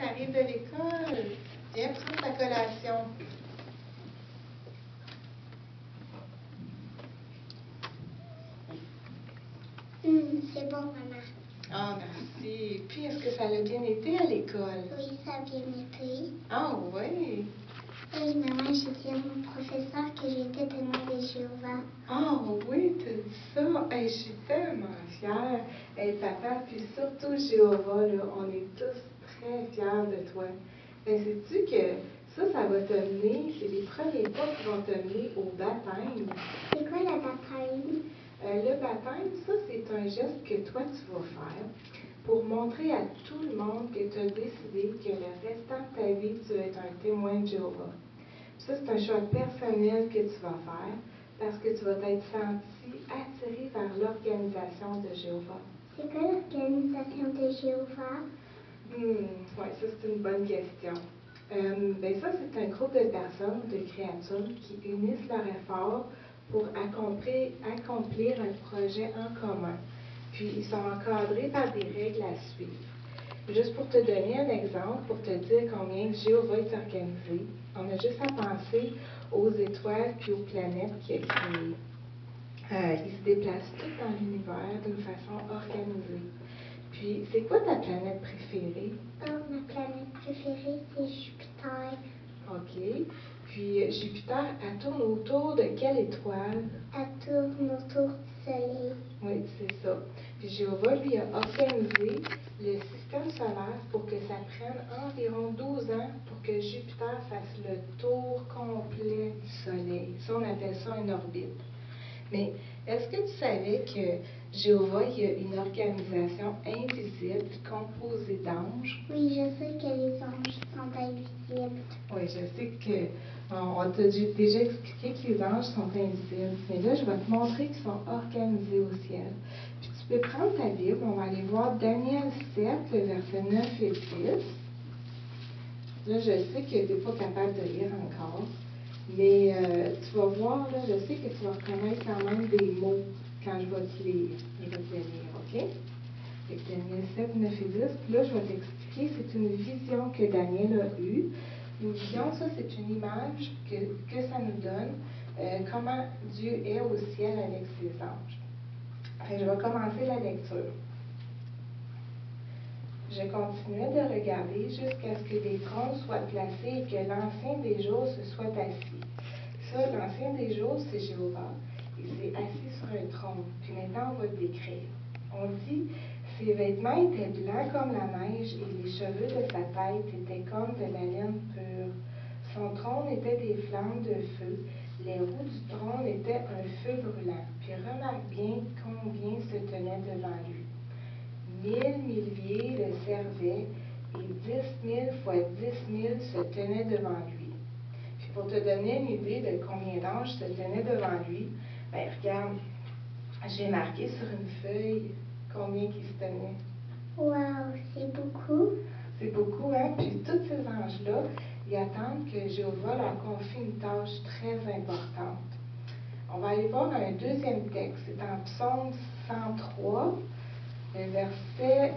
t'arrives de l'école. Viens prendre ta collation. C'est bon, maman. Ah, merci. Puis, est-ce que ça a bien été à l'école? Oui, ça a bien été. Ah, oui. Oui, maman, j'ai dit à mon professeur que j'étais témoin de Jéhovah. Ah, oui, tu dis ça. Hey, je suis tellement fière. Hey, papa, puis surtout Jéhovah, là, on est tous très fiers de toi. Mais sais-tu que ça va te mener, c'est les premiers pas qui vont te mener au baptême. C'est quoi le baptême? Le baptême, ça, c'est un geste que toi, tu vas faire pour montrer à tout le monde que tu as décidé que le restant de ta vie, tu vas être un témoin de Jéhovah. Ça, c'est un choix personnel que tu vas faire parce que tu vas t'être senti attiré vers l'organisation de Jéhovah. C'est quoi l'organisation de Jéhovah? Oui, ça, c'est une bonne question. Ça, c'est un groupe de personnes, de créatures qui unissent leurs efforts pour accomplir un projet en commun. Puis, ils sont encadrés par des règles à suivre. Juste pour te donner un exemple, pour te dire combien Jéhovah est organisé, on a juste à penser aux étoiles puis aux planètes qu'il a créées. Ils se déplacent tous dans l'univers d'une façon organisée. Puis, c'est quoi ta planète préférée? Ma planète préférée, c'est Jupiter. OK. Puis, Jupiter, elle tourne autour de quelle étoile? Elle tourne autour du Soleil. Oui, c'est ça. Puis, Jéhovah, lui, a organisé le système solaire pour que ça prenne environ 12 ans pour que Jupiter fasse le tour complet du Soleil. Ça, on appelle ça une orbite. Mais est-ce que tu savais que Jéhovah, il y a une organisation invisible composée d'anges? Oui, je sais que les anges sont invisibles. Oui, je sais qu'on t'a déjà expliqué que les anges sont invisibles. Mais là, je vais te montrer qu'ils sont organisés au ciel. Puis tu peux prendre ta Bible, on va aller voir Daniel 7, le verset 9 et 10. Là, je sais que tu n'es pas capable de lire encore. Mais tu vas voir, là, je sais que tu vas reconnaître quand même des mots quand je vais te lire. Je vais te les lire, OK? Fait que Daniel 7, 9 et 10. Puis là, je vais t'expliquer, c'est une vision que Daniel a eue. Une vision, ça, c'est une image que ça nous donne, comment Dieu est au ciel avec ses anges. Fait que je vais commencer la lecture. Je continuais de regarder jusqu'à ce que des trônes soient placés et que l'Ancien des jours se soit assis. Ça, l'Ancien des jours, c'est Jéhovah. Il s'est assis sur un trône. Puis maintenant, on va le décrire. On dit, ses vêtements étaient blancs comme la neige et les cheveux de sa tête étaient comme de la laine pure. Son trône était des flammes de feu. Les roues du trône étaient un feu brûlant. Puis remarque bien combien se tenait devant lui. 1000 milliers le servaient et 10 000 fois 10 000 se tenaient devant lui. Puis pour te donner une idée de combien d'anges se tenaient devant lui, regarde, j'ai marqué sur une feuille combien qui se tenaient. Wow, c'est beaucoup. C'est beaucoup, hein? Puis tous ces anges-là, ils attendent que Jéhovah leur confie une tâche très importante. On va aller voir un deuxième texte. C'est en Psaume 103. Les versets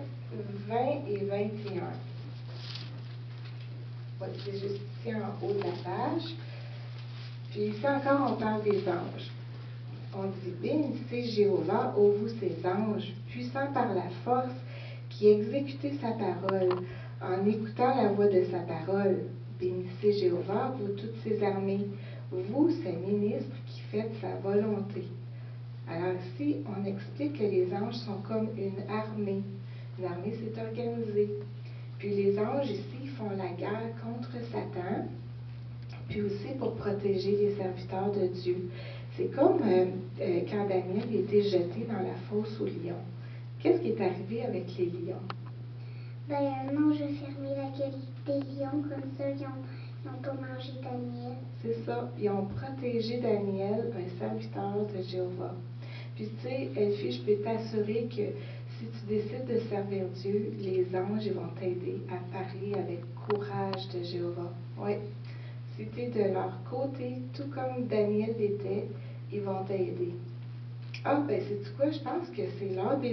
20 et 21. C'est juste ici en haut de la page. Puis ici encore, on parle des anges. On dit, bénissez Jéhovah, ô vous ses anges, puissants par la force, qui exécutez sa parole, en écoutant la voix de sa parole. Bénissez Jéhovah, vous toutes ses armées, vous ses ministres qui faites sa volonté. Alors ici, on explique que les anges sont comme une armée. Une armée, c'est organisé. Puis les anges ici font la guerre contre Satan, puis aussi pour protéger les serviteurs de Dieu. C'est comme quand Daniel était jeté dans la fosse aux lions. Qu'est-ce qui est arrivé avec les lions? Un ange a fermé la gueule des lions, comme ça, ils n'ont pas mangé Daniel. C'est ça. Ils ont protégé Daniel, un serviteur de Jéhovah. Puis tu sais, Elfie, je peux t'assurer que si tu décides de servir Dieu, les anges vont t'aider à parler avec courage de Jéhovah. Oui. Si tu es de leur côté, tout comme Daniel l'était, ils vont t'aider. Ah, c'est quoi? Je pense que c'est l'heure des